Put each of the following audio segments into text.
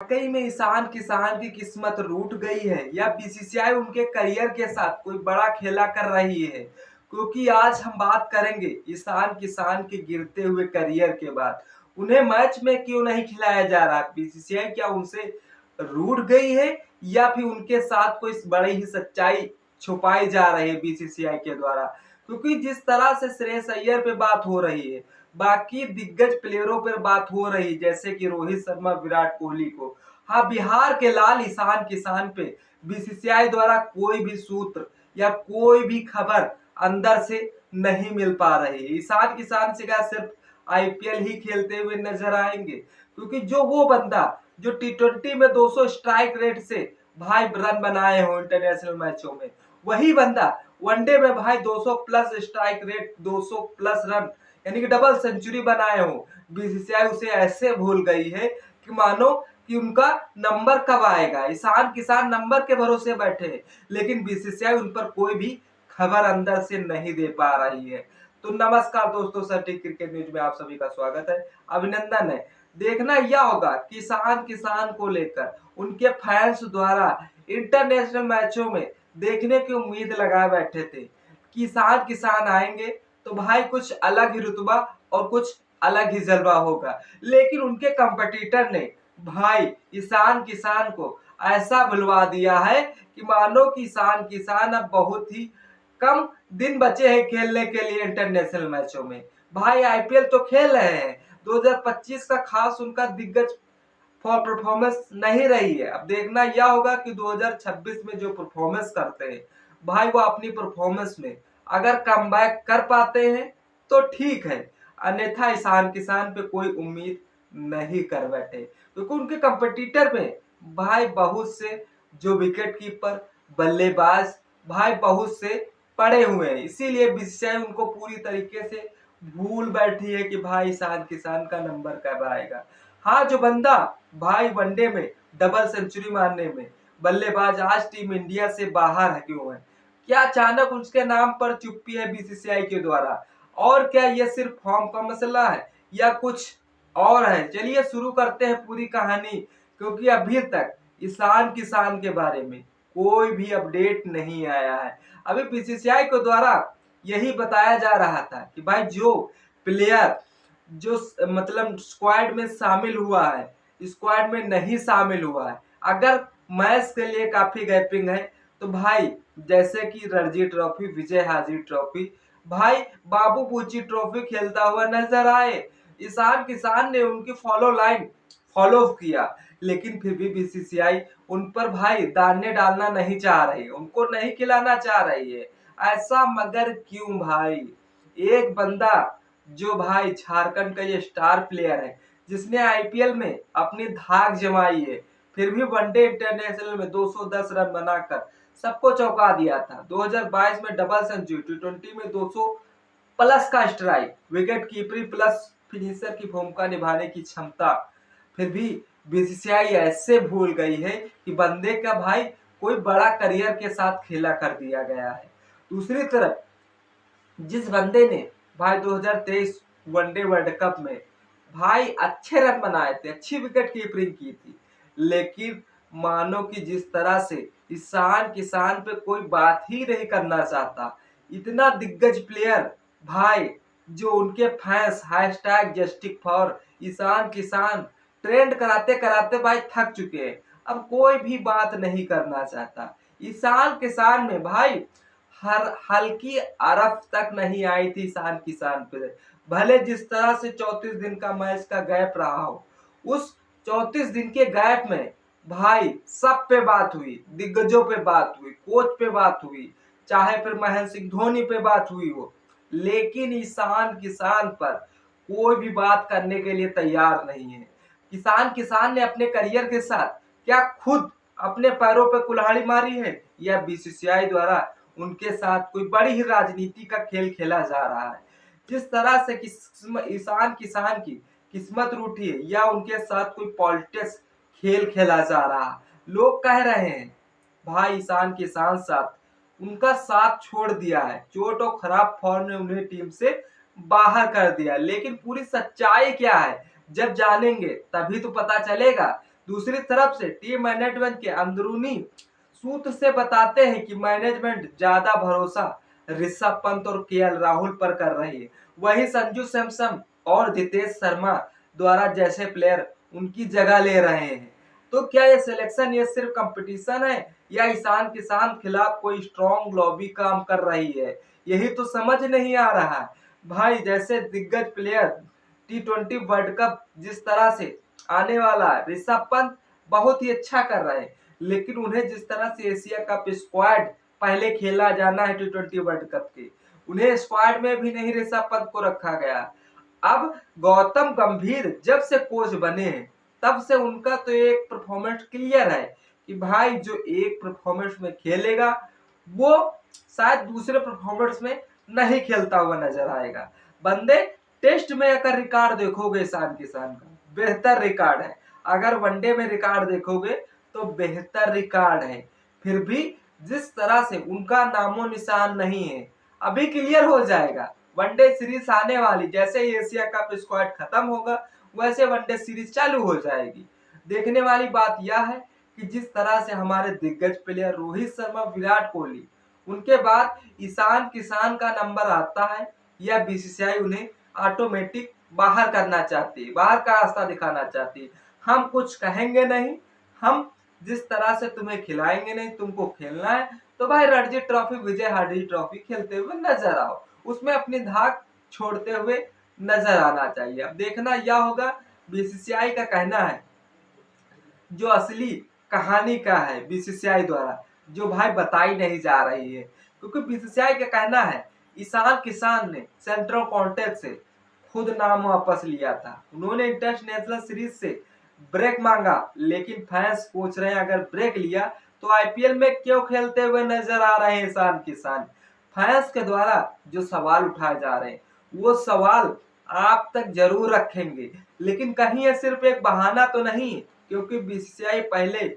वाकई में ईशान किसान की किस्मत रूठ गई है या बीसीसीआई उनके करियर के साथ कोई बड़ा खेला कर रही है। क्योंकि आज हम बात करेंगे ईशान किसान के गिरते हुए करियर के बाद उन्हें मैच में क्यों नहीं खिलाया जा रहा। बीसीसीआई क्या उनसे रूठ गई है या फिर उनके साथ कोई बड़ी ही सच्चाई छुपाई जा रही है बीसीसीआई के द्वारा। क्योंकि जिस तरह से श्रेयस अय्यर पे बात हो रही है, बाकी दिग्गज प्लेयरों पर बात हो रही जैसे कि रोहित शर्मा, विराट कोहली को, हाँ बिहार के लाल ईशान किसान पे बीसीसीआई द्वारा कोई भी सूत्र या कोई भी खबर अंदर से नहीं मिल पा रही है। ईशान किसान से क्या सिर्फ आईपीएल ही खेलते हुए नजर आएंगे, क्योंकि जो वो बंदा जो टी20 में 200 स्ट्राइक रेट से भाई रन बनाए हो इंटरनेशनल मैचों में, वही बंदा वनडे में भाई 200 plus strike rate, 200 plus run यानी कि डबल सेंचुरी बनाए हो, बीसीसीआई उसे ऐसे भूल गई है कि मानो कि उनका नंबर कब आएगा। ईशान किसान नंबर के भरोसे बैठे हैं, लेकिन बीसीसीआई उन पर कोई भी खबर अंदर से नहीं दे पा रही है। तो नमस्कार दोस्तों, सटीक क्रिकेट न्यूज में आप सभी का स्वागत है, अभिनंदन है। देखना यह होगा कि ईशान किसान को लेकर उनके फैंस द्वारा इंटरनेशनल मैचों में देखने की उम्मीद लगाए बैठे थे कि ईशान किसान आएंगे तो भाई कुछ अलग ही रुतबा और कुछ अलग ही जलवा होगा। लेकिन उनके कंपटीटर ने भाई ईशान किसान को ऐसा भुलवा दिया है कि मानो कि ईशान किसान अब बहुत ही कम दिन बचे हैं खेलने के लिए इंटरनेशनल मैचों में। भाई आईपीएल तो खेल रहे हैं, 2025 का खास उनका दिग्गज परफॉर्मेंस नहीं रही है। अब देखना यह होगा कि 2026 में जो परफॉर्मेंस करते हैं भाई, वो अपनी परफॉर्मेंस में अगर कमबैक कर पाते हैं तो ठीक है, अन्यथा ईशान किसान पे कोई उम्मीद नहीं कर बैठे, क्योंकि उनके कंपटीटर में भाई बहुत से जो विकेट कीपर, बल्लेबाज भाई बहुत से पड़े हुए हैं। इसीलिए बीसीसीआई उनको पूरी तरीके से भूल बैठी है कि भाई ईशान किसान का नंबर कब आएगा। हाँ, जो बंदा भाई वनडे में डबल सेंचुरी मारने में बल्लेबाज आज टीम इंडिया से बाहर है क्यों है? क्या अचानक उसके नाम पर चुप्पी है बीसीसीआई के द्वारा? और क्या ये सिर्फ फॉर्म का मसला है या कुछ और है? चलिए शुरू करते हैं पूरी कहानी, क्योंकि अभी तक ईशान किसान के बारे में कोई भी अपडेट नहीं आया है। अभी बीसीसीआई के द्वारा यही बताया जा रहा था कि भाई जो प्लेयर जो मतलब स्क्वाड में शामिल हुआ है, स्क्वाड में नहीं शामिल हुआ है, अगर मैच के लिए काफी गैपिंग है तो भाई जैसे कि रणजी ट्रॉफी, विजय हाजिर ट्रॉफी, भाई बाबू पूची ट्रॉफी खेलता हुआ नजर आए। ईशान किसान ने उनकी फॉलो लाइन फॉलो किया, लेकिन फिर भी बीसीसीआई उन पर भाई दाने डालना नहीं चाह रही, उनको नहीं खिलाना चाह रही है। ऐसा मगर क्यों भाई? एक बंदा जो भाई झारखंड का ये स्टार प्लेयर है, जिसने आईपीएल में अपनी धाक जमाई है, फिर भी वनडे इंटरनेशनल में 210 रन बनाकर सबको चौंका दिया था। 2022 में डबल सेंचुरी, टी20 में 200 प्लस का स्ट्राइक, विकेट कीपरी प्लस फिनिशर की भूमिका निभाने की क्षमता, फिर भी बीसीसीआई ऐसे भूल गई है कि बंदे का भाई कोई बड़ा करियर के साथ खेला कर दिया गया है। दूसरी तरफ जिस बंदे ने भाई 2023 वनडे वर्ल्ड कप में भाई अच्छे रन बनाए थे, अच्छी विकेट कीपिंग की थी, लेकिन मानो कि जिस तरह से ईशान किसान पे कोई बात ही नहीं करना चाहता, इतना दिग्गज प्लेयर भाई, जो उनके fans hashtag justice for Ishan Kishan trend कराते कराते भाई थक चुके हैं, अब कोई भी बात नहीं करना चाहता। ईशान किसान में भाई हर हल्की अरफ तक नहीं आई थी ईशान किसान पे। भले जिस तरह से 34 दिन का मैच का गैप रहा हो, उस 34 दिन के गैप में भाई सब पे बात हुई, दिग्गजों पे बात हुई, कोच पे बात हुई, चाहे फिर महेंद्र सिंह धोनी पे बात हुई हो, लेकिन ईशान किसान पर कोई भी बात करने के लिए तैयार नहीं है। ईशान किसान ने अपने करियर के साथ क्या खुद अपने पैरों पे कुल्हाड़ी मारी है या बीसीसीआई द्वारा उनके साथ कोई बड़ी ही राजनीति का खेल खेला जा रहा है? जिस तरह से ईशान किसान की किस्मत रूठी है या उनके साथ कोई पॉलिटिक्स खेल खेला जा रहा है। लोग कह रहे हैं भाई ईशान किसान साथ उनका साथ छोड़ दिया है, चोट और खराब फॉर्म ने उन्हें टीम से बाहर कर दिया, लेकिन पूरी सच्चाई क्या है जब जानेंगे तभी तो पता चलेगा। दूसरी तरफ से टीम मैनेजमेंट के अंदरूनी सूत्र से बताते हैं कि मैनेजमेंट ज्यादा भरोसा ऋषभ पंत और केएल राहुल पर कर रही है, वही संजू सैमसन और जितेश शर्मा द्वारा जैसे प्लेयर उनकी जगह ले रहे हैं। तो क्या ये सिलेक्शन ये सिर्फ कंपटीशन है या ईशान किसान खिलाफ कोई स्ट्रॉन्ग लॉबी काम कर रही है, यही तो समझ नहीं आ रहा है भाई। जैसे दिग्गज प्लेयर T20 वर्ल्ड कप जिस तरह से आने वाला है, ऋषभ पंत बहुत ही अच्छा कर रहे हैं, लेकिन उन्हें जिस तरह से एशिया कप स्क्वाड पहले खेला जाना है T20 वर्ल्ड कप के, उन्हें स्क्वाड में भी नहीं ऋषभ पंत को रखा गया। अब गौतम गंभीर जब से कोच बने हैं तब से उनका तो एक परफॉर्मेंस क्लियर है कि भाई जो एक परफॉर्मेंस में खेलेगा वो शायद दूसरे परफॉर्मेंस में नहीं खेलता हुआ नजर आएगा। बंदे टेस्ट में अगर रिकॉर्ड देखोगे ईशान किसान का बेहतर रिकॉर्ड है, अगर वनडे में रिकॉर्ड देखोगे तो बेहतर रिकॉर्ड है, फिर भी जिस तरह से उनका नामो निशान नहीं है, अभी क्लियर हो जाएगा। वनडे सीरीज आने वाली, जैसे ही एशिया कप स्क्वाड खत्म होगा वैसे वनडे सीरीज चालू हो जाएगी। देखने वाली बात यह है कि जिस तरह से हमारे दिग्गज प्लेयर रोहित शर्मा, विराट कोहली, उनके बाद ईशान किसान का नंबर आता है या बीसीसीआई उन्हें ऑटोमेटिक बाहर करना चाहती है, बाहर का रास्ता दिखाना चाहती है। हम कुछ कहेंगे नहीं, हम जिस तरह से तुम्हें खिलाएंगे नहीं, तुमको खेलना है तो भाई रणजी ट्रॉफी, विजय हार्दिक ट्रॉफी खेलते हुए नजर आओ, उसमें अपनी धाक छोड़ते हुए नजर आना चाहिए। अब देखना यह होगा, बीसीसीआई का कहना है जो असली कहानी का है बीसीसीआई द्वारा, जो भाई बताई नहीं जा रही है, क्योंकि बीसीसीआई का कहना है ईशान किसान ने सेंट्रल कॉन्ट्रैक्ट से खुद नाम वापस लिया था। उन्होंने इंटरनेशनल सीरीज से ब्रेक मांगा, लेकिन फैंस पूछ रहे हैं अगर ब्रेक लिया तो आईपीएल में क्यों खेलते हुए नजर आ रहे हैं ईशान किसान। फैंस के द्वारा जो सवाल उठाए जा रहे हैं वो सवाल आप तक जरूर रखेंगे, लेकिन कहीं ये सिर्फ एक बहाना तो नहीं, क्योंकि बीसीसीआई पहले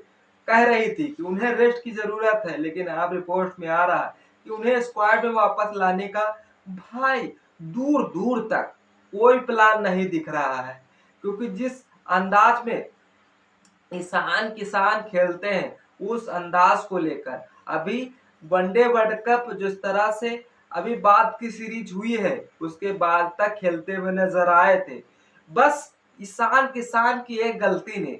कह रही थी कि उन्हें रेस्ट की जरूरत है, लेकिन अब रिपोर्ट में आ रहा है कि उन्हें स्क्वाड में वापस लाने का भाई दूर दूर तक कोई प्लान नहीं दिख रहा है। क्योंकि जिस अंदाज में ईशान किसान खेलते हैं उस अंदाज को लेकर अभी वनडे वर्ल्ड कप जिस तरह से अभी बाद की सीरीज हुई है उसके बाद तक खेलते हुए नजर आए थे, बस ईशान किसान की एक गलती ने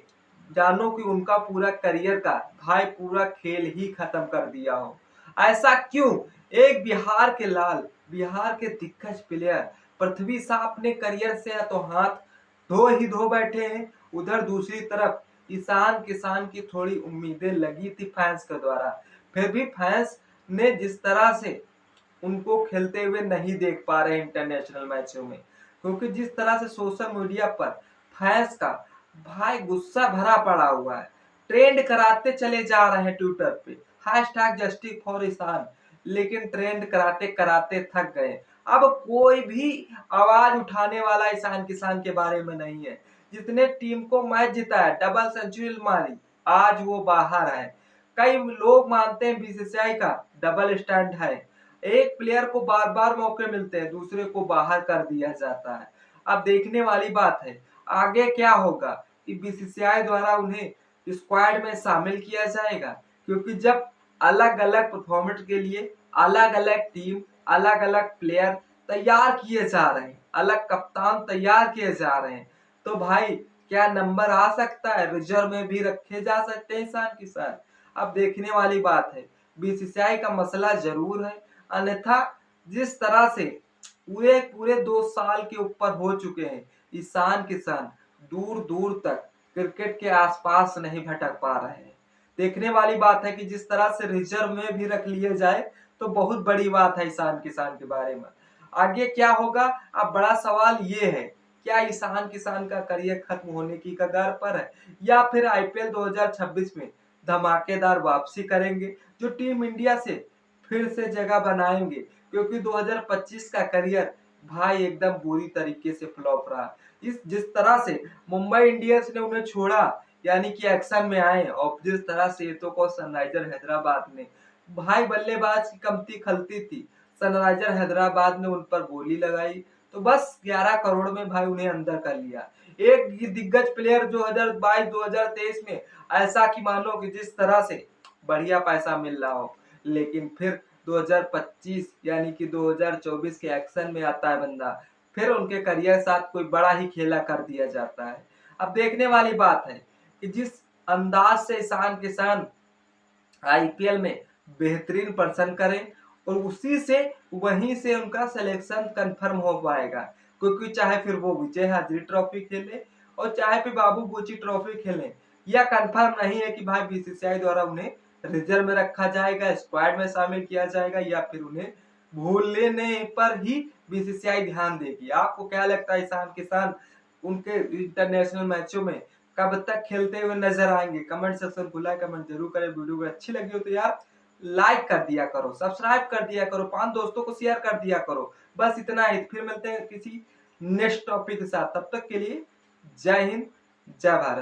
जानो कि उनका पूरा करियर का भाई पूरा खेल ही खत्म कर दिया हो। ऐसा क्यों? एक बिहार के लाल, बिहार के दिग्गज प्लेयर पृथ्वी शॉ अपने करियर से तो हाथ धो ही धो बैठे हैं, उधर दूसरी तरफ ईशान किसान की थोड़ी उम्मीदें लगी थी फैंस के द्वारा, फिर भी फैंस ने जिस तरह से उनको खेलते हुए नहीं देख पा रहे इंटरनेशनल मैचों में, क्योंकि जिस तरह से सोशल मीडिया पर फैंस का भाई गुस्सा भरा पड़ा हुआ है, ट्रेंड कराते चले जा रहे हैं ट्विटर पे हैशटैग जस्टिस फॉर ईशान, लेकिन ट्रेंड कराते कराते थक गए। अब कोई भी आवाज उठाने वाला ईशान किसान के बारे में नहीं है। जितने टीम को मैच जिता है, डबल सेंचुरी मारी, आज वो बाहर है। कई लोग मानते हैं बीसीसीआई का डबल स्टैंड है, एक प्लेयर को बार बार मौके मिलते हैं, दूसरे को बाहर कर दिया जाता है। अब देखने वाली बात है आगे क्या होगा, कि बीसीसीआई द्वारा उन्हें स्क्वाड में शामिल किया जाएगा, क्योंकि जब अलग अलग परफॉर्मेंस के लिए अलग अलग टीम, अलग अलग प्लेयर तैयार किए जा रहे हैं, अलग कप्तान तैयार किए जा रहे हैं, तो भाई क्या नंबर आ सकता है, रिजर्व में भी रखे जा सकते हैं ईशान किसान। अब देखने वाली बात है, बीसीसीआई का मसला जरूर है, अन्यथा जिस तरह से पूरे पूरे 2 साल के ऊपर हो चुके हैं, ईशान किसान दूर दूर तक क्रिकेट के आसपास नहीं भटक पा रहे हैं। देखने वाली बात है कि जिस तरह से रिजर्व में भी रख लिए जाए तो बहुत बड़ी बात है ईशान किसान के बारे में। आगे क्या होगा, अब बड़ा सवाल ये है, क्या ईशान किसान का करियर खत्म होने की कगार पर है या फिर आईपीएल 2026 में धमाकेदार वापसी करेंगे जो टीम इंडिया से फिर से जगह बनाएंगे, क्योंकि 2025 का करियर भाई एकदम बुरी तरीके से फ्लॉप रहा। इस जिस तरह से मुंबई इंडियंस ने उन्हें छोड़ा, यानी कि एक्शन में आए, और जिस तरह से ये तो को सनराइजर हैदराबाद ने भाई बल्लेबाज की कमती खलती थी, सनराइजर हैदराबाद ने उन पर बोली लगाई तो बस 11 करोड़ में भाई उन्हें अंदर कर लिया। एक दिग्गज प्लेयर 2022-2023 में ऐसा कि मानो कि जिस तरह से बढ़िया पैसा मिल रहा हो, लेकिन फिर 2025 यानी कि 2024 के एक्शन में आता है बंदा, फिर उनके करियर साथ कोई बड़ा ही खेला कर दिया जाता है। अब देखने वाली बात है कि जिस अंदाज से ईशान किशन आईपीएल में बेहतरीन प्रदर्शन करें और उसी से वहीं से उनका सिलेक्शन कंफर्म हो पाएगा, क्योंकि चाहे फिर वो विजय हाजिरी ट्रॉफी खेले और चाहे फिर बाबू गुची ट्रॉफी खेलें, यह कंफर्म नहीं है कि भाई बीसीसीआई द्वारा उन्हें रिजर्व में रखा जाएगा, स्क्वाड में शामिल किया जाएगा या फिर उन्हें भूलने पर ही बीसीसीआई ध्यान देगी। आपको क्या लगता है ईशान किशन उनके इंटरनेशनल मैचों में कब तक खेलते हुए नजर आएंगे? कमेंट सेक्शन खुला है, कमेंट जरूर करें। वीडियो को अच्छी लगी हो तो यार लाइक कर दिया करो, सब्सक्राइब कर दिया करो, 5 दोस्तों को शेयर कर दिया करो। बस इतना ही, फिर मिलते हैं किसी नेक्स्ट टॉपिक के साथ। तब तक के लिए जय हिंद, जय भारत।